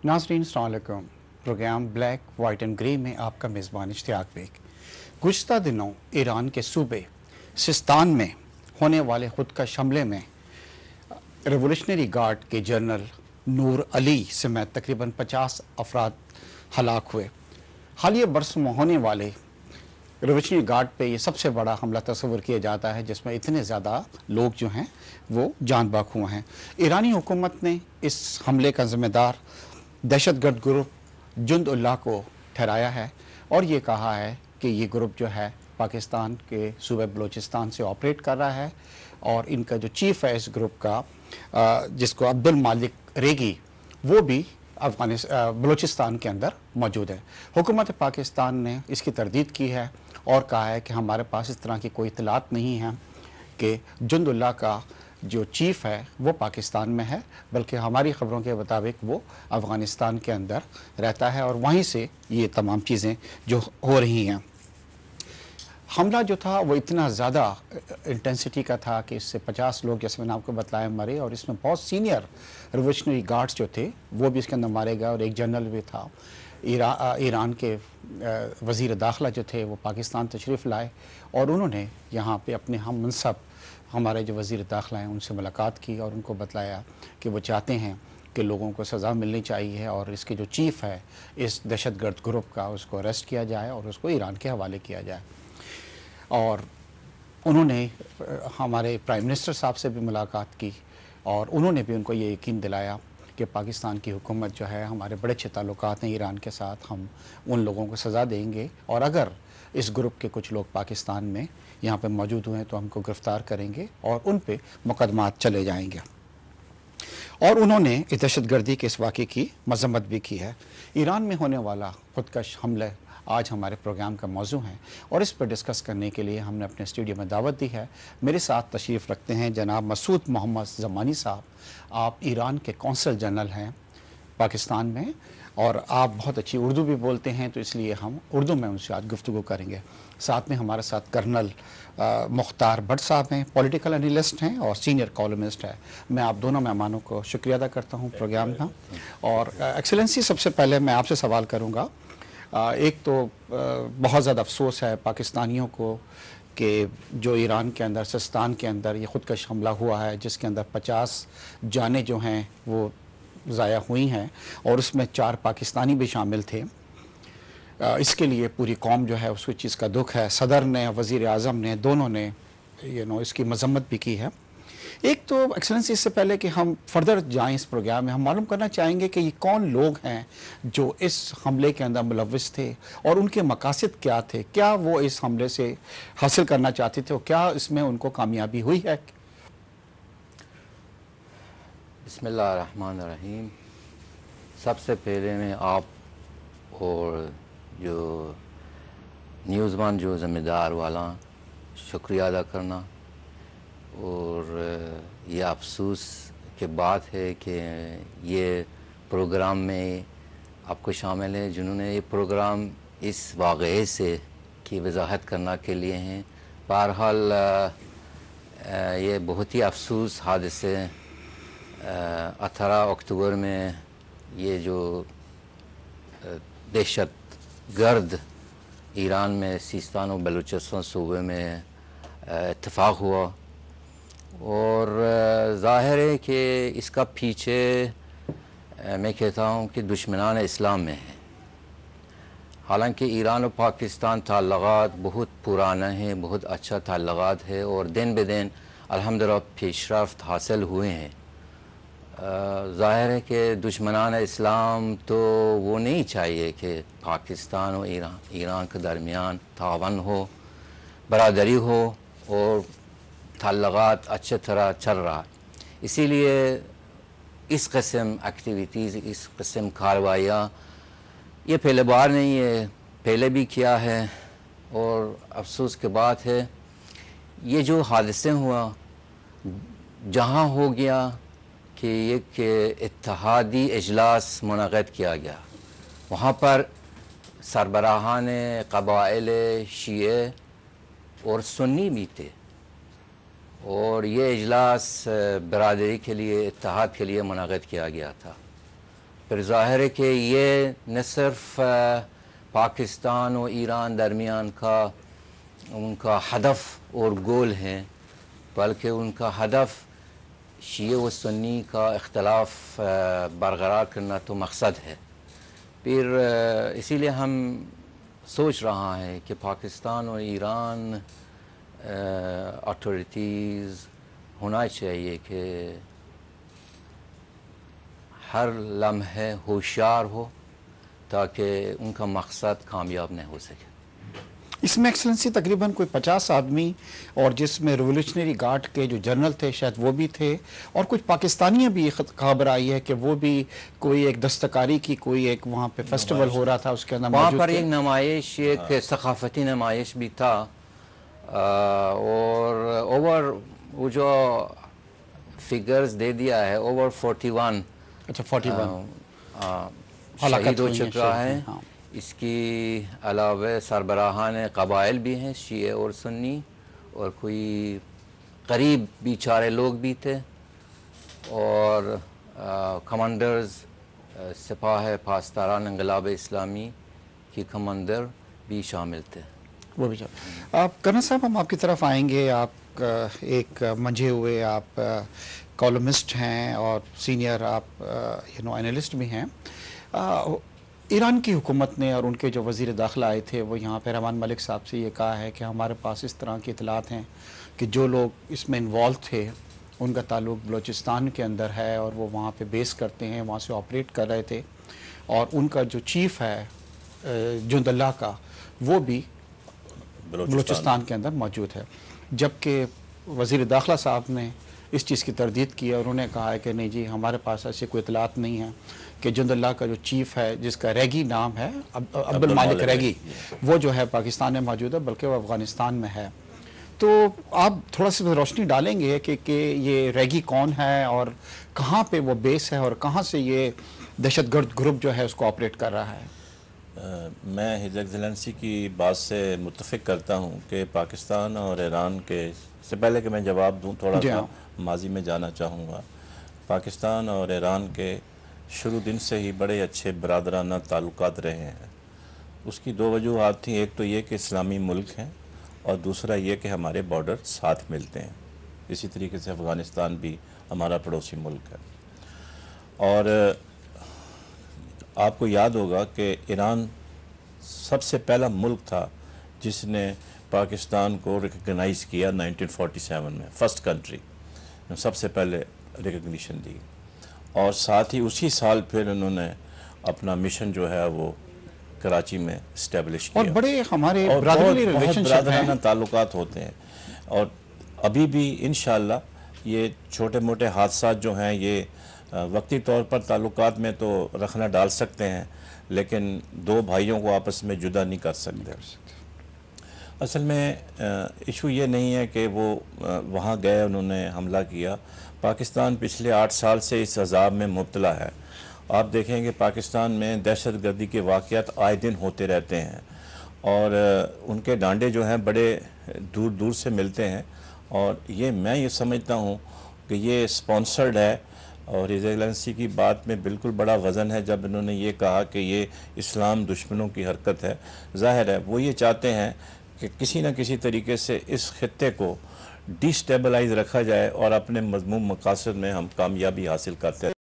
नाज़रीन अस्सलाम वालेकुम। Programme black white and grey में आपका मेज़बान इश्तियाक बेग। गुज़िश्ता दिनों ईरान के सूबे सिस्तान में होने वाले खुदकश हमले में रेवोल्यूशनरी गार्ड के जनरल नूर अली समेत तकरीबन 50 अफराद हलाक हुए। हालिया बरसों में होने वाले रेवोल्यूशनरी गार्ड पे ये सबसे बड़ा हमला तस्वर किया जाता है जिसमें इतने ज़्यादा लोग जो हैं वो जान बाक हुए हैं। ईरानी हुकूमत ने इस हमले का ज़िम्मेदार दहशतगर्द ग्रुप जुंद-उल्लाह को ठहराया है और ये कहा है कि ये ग्रुप जो है पाकिस्तान के सूबे बलूचिस्तान से ऑपरेट कर रहा है और इनका जो चीफ़ है इस ग्रुप का जिसको अब्दुल मालिक रेगी वो भी बलूचिस्तान के अंदर मौजूद है। हुकूमत पाकिस्तान ने इसकी तरदीद की है और कहा है कि हमारे पास इस तरह की कोई इत्तलात नहीं है कि जुंद-उल्लाह का जो चीफ़ है वो पाकिस्तान में है, बल्कि हमारी ख़बरों के मुताबिक वो अफ़गानिस्तान के अंदर रहता है और वहीं से ये तमाम चीज़ें जो हो रही हैं। हमला जो था वो इतना ज़्यादा इंटेंसिटी का था कि इससे 50 लोग जैसे मैंने आपको बताया मरे और इसमें बहुत सीनियर रिवोल्यूशनरी गार्ड्स जो थे वो भी इसके अंदर मारे गए और एक जनरल भी था। ईरान के वज़ीर दाखिला जो थे वो पाकिस्तान तशरीफ़ लाए और उन्होंने यहाँ पे अपने हम मनसब हमारे जो वज़ीर दाखिला हैं उनसे मुलाकात की और उनको बतलाया कि वो चाहते हैं कि लोगों को सज़ा मिलनी चाहिए और इसके जो चीफ़ है इस दहशतगर्द ग्रुप का उसको अरेस्ट किया जाए और उसको ईरान के हवाले किया जाए। और उन्होंने हमारे प्राइम मिनिस्टर साहब से भी मुलाकात की और उन्होंने भी उनको ये यकीन दिलाया कि पाकिस्तान की हुकूमत जो है हमारे बड़े अच्छे ताल्लुकात हैं ईरान के साथ, हम उन लोगों को सज़ा देंगे और अगर इस ग्रुप के कुछ लोग पाकिस्तान में यहाँ पे मौजूद हुए तो हमको गिरफ़्तार करेंगे और उन पे मुकदमात चले जाएंगे। और उन्होंने दहशतगर्दी के इस वाक़े की मज़म्मत भी की है। ईरान में होने वाला खुदकश हमले आज हमारे प्रोग्राम का मौजू है और इस पर डिस्कस करने के लिए हमने अपने स्टूडियो में दावत दी है। मेरे साथ तशरीफ़ रखते हैं जनाब मसूद मोहम्मद ज़मानी साहब। आप ईरान के कौंसल जनरल हैं पाकिस्तान में और आप बहुत अच्छी उर्दू भी बोलते हैं, तो इसलिए हम उर्दू में उनसे आज गुफ्तगू करेंगे। साथ में हमारे साथ कर्नल मुख्तार भट्ट साहब हैं, पॉलिटिकल एनालिस्ट हैं और सीनियर कॉलमिस्ट है। मैं आप दोनों मेहमानों को शुक्रिया अदा करता हूँ प्रोग्राम का। और एक्सेलेंसी, सबसे पहले मैं आपसे सवाल करूँगा। एक तो बहुत ज़्यादा अफसोस है पाकिस्तानियों को कि जो ईरान के अंदर सिस्तान के अंदर ये खुदकश हमला हुआ है जिसके अंदर 50 जानें जो हैं वो ज़ाया हुई हैं और उसमें 4 पाकिस्तानी भी शामिल थे। इसके लिए पूरी कौम जो है उसको चीज़ का दुख है। सदर ने, वज़ीर आज़म ने, दोनों ने इसकी मज़म्मत भी की है। एक तो एक्सेलेंसी, इससे पहले कि हम फर्दर जाएं इस प्रोग्राम में, हम मालूम करना चाहेंगे कि ये कौन लोग हैं जो इस हमले के अंदर मुलव्वस थे और उनके मकासद क्या थे, क्या वो इस हमले से हासिल करना चाहते थे और क्या इसमें उनको कामयाबी हुई है। बिस्मिल्लाहिर्रहमानिर्रहीम। सबसे पहले मैं आप और जो न्यूज़वान जो ज़िम्मेदार वाला शुक्रिया अदा करना और ये अफसोस की बात है कि ये प्रोग्राम में आपको शामिल है जिन्होंने ये प्रोग्राम इस वाक़े से की वजाहत करना के लिए हैं। बहरहाल ये बहुत ही अफसोस हादसे 18 अक्टूबर में ये जो दहशत गर्द ईरान में सिस्तान और बलूचिस्तान सूबे में इत्तेफाक हुआ और ज़ाहिर है कि इसका पीछे मैं कहता हूँ कि दुश्मनान इस्लाम में है। हालांकि ईरान और पाकिस्तान ताल्लुकात बहुत पुराना है, बहुत अच्छा ताल्लुकात है और दिन ब दिन अल्हम्दुलिल्लाह पेशरफ्त हासिल हुए हैं। ज़ाहिर है कि दुश्मनान इस्लाम तो वो नहीं चाहिए कि पाकिस्तान और ईरान के दरमियान तावन हो, बरादरी हो और ताल्लुकात अच्छी तरह चल रहा। इसीलिए इस किस्म एक्टिविटीज़, इस किस्म कार्रवाइयाँ ये पहले बार नहीं है, पहले भी किया है और अफसोस की बात है ये जो हादसे हुआ जहाँ हो गया कि एक इत्तेहादी इजलास मुनक़िद किया गया, वहाँ पर सरबराहान क़बाइल शिये और सुन्नी भी थे और ये इजलास बरादरी के लिए, इत्तेहाद के लिए मुनक़िद किया गया था। پھر ظاہر ہے کہ یہ نہ صرف پاکستان اور ایران درمیان کا ان کا ہدف اور گول ہے، بلکہ ان کا ہدف شیعہ و سنی کا اختلاف برقرار کرنا تو مقصد ہے۔ پھر اسی لیے ہم سوچ رہا ہے کہ پاکستان اور ایران اتھارٹیز ہونا چاہیے کہ ہر لمحے ہوشیار ہو تاکہ ان کا مقصد کامیاب نہ ہو سکے۔ اس میں ایکسلنسی تقریباً کوئی 50 آدمی، اور جس میں ریولیوشنری گارڈ کے جو جنرل تھے شاید وہ بھی تھے، اور کچھ پاکستانیاں بھی خبر آئی ہے کہ وہ بھی کوئی ایک دستکاری کی کوئی ایک وہاں پہ فیسٹیول ہو رہا تھا، اس کے اندر وہاں پر ایک نمائش، ایک ثقافتی نمائش بھی تھا، اور وہ جو فگرز دے دیا ہے اوور 41 شہید ہو چکا ہے۔ اس کی علاوہ سربراہان قبائل بھی ہیں، شیعہ اور سنی، اور کوئی قریب بیچارے لوگ بھی تھے، اور کمانڈرز سپاہ پاسداران انقلاب اسلامی کی کمانڈر بھی شامل تھے۔ وہ بھی آپ کرنا صاحب، ہم آپ کی طرف آئیں گے۔ آپ ایک منجھے ہوئے آپ کالمسٹ ہیں اور سینئر آپ اینالسٹ بھی ہیں۔ ایران کی حکومت نے اور ان کے جو وزیر داخلہ آئے تھے وہ یہاں پہ رحمان ملک صاحب سے یہ کہا ہے کہ ہمارے پاس اس طرح کی اطلاعات ہیں کہ جو لوگ اس میں انوالو تھے ان کا تعلق بلوچستان کے اندر ہے، اور وہ وہاں پہ بیس کرتے ہیں، وہاں سے آپریٹ کر رہے تھے، اور ان کا جو چیف ہے جند اللہ کا، وہ بھی بلوچستان کے اندر موجود ہے۔ جبکہ وزیر داخلہ صاحب نے اس چیز کی تردید کی، اور انہوں نے کہا ہے کہ نہیں جی، ہمارے پاس ایسی کوئی اطلاعات نہیں ہیں کہ جند اللہ کا جو چیف ہے، جس کا ریگی نام ہے عبد المالک ریگی، وہ جو ہے پاکستان میں موجود ہے، بلکہ وہ افغانستان میں ہے۔ تو آپ تھوڑا سا روشنی ڈالیں گے کہ یہ ریگی کون ہے، اور کہاں پہ وہ بیس ہے، اور کہاں سے یہ دہشت گرد گروپ جو ہے اس کو آپریٹ کر رہا ہے؟ میں ہز ایکسلنسی کی بات سے متفق کرتا ہوں کہ پاکستان اور ایران کے، سے پہلے کہ میں جواب دوں تھوڑا سا ماضی میں جانا چاہوں گا۔ پاکستان اور ایران کے شروع دن سے ہی بڑے اچھے برادرانہ تعلقات رہے ہیں۔ اس کی دو وجوہات تھیں، ایک تو یہ کہ اسلامی ملک ہیں، اور دوسرا یہ کہ ہمارے بارڈر ساتھ ملتے ہیں۔ اسی طریقے سے افغانستان بھی ہمارا پڑوسی ملک ہے۔ اور آپ کو یاد ہوگا کہ ایران سب سے پہلا ملک تھا جس نے پاکستان کو ریکگنائز کیا 1947 میں، فرسٹ کنٹری سب سے پہلے ریکگنیشن دی، اور ساتھ ہی اسی سال پھر انہوں نے اپنا مشن جو ہے وہ کراچی میں اسٹیبلش کیا، اور بڑے ہمارے بہت برادرانہ تعلقات ہوتے ہیں۔ اور ابھی بھی انشاءاللہ یہ چھوٹے موٹے حادثات جو ہیں یہ وقتی طور پر تعلقات میں تو رکھنا ڈال سکتے ہیں، لیکن دو بھائیوں کو آپس میں جدا نہیں کر سکتے۔ اصل میں ایشو یہ نہیں ہے کہ وہ وہاں گئے انہوں نے حملہ کیا۔ پاکستان پچھلے 8 سال سے اس عذاب میں مبتلا ہے۔ آپ دیکھیں کہ پاکستان میں دہشت گردی کے واقعات آئے دن ہوتے رہتے ہیں، اور ان کے ڈانڈے جو ہیں بڑے دور دور سے ملتے ہیں، اور میں یہ سمجھتا ہوں کہ یہ سپانسرڈ ہے۔ اور ہز ایکسلنسی کی بات میں بالکل بڑا وزن ہے جب انہوں نے یہ کہا کہ یہ اسلام دشمنوں کی حرکت ہے۔ ظاہر ہے وہ یہ چاہتے ہیں کہ کسی نہ کسی طریقے سے اس خطے کو ڈی سٹیبلائز رکھا جائے، اور اپنے مضمون مقاصد میں ہم کامیابی حاصل کرتے ہیں۔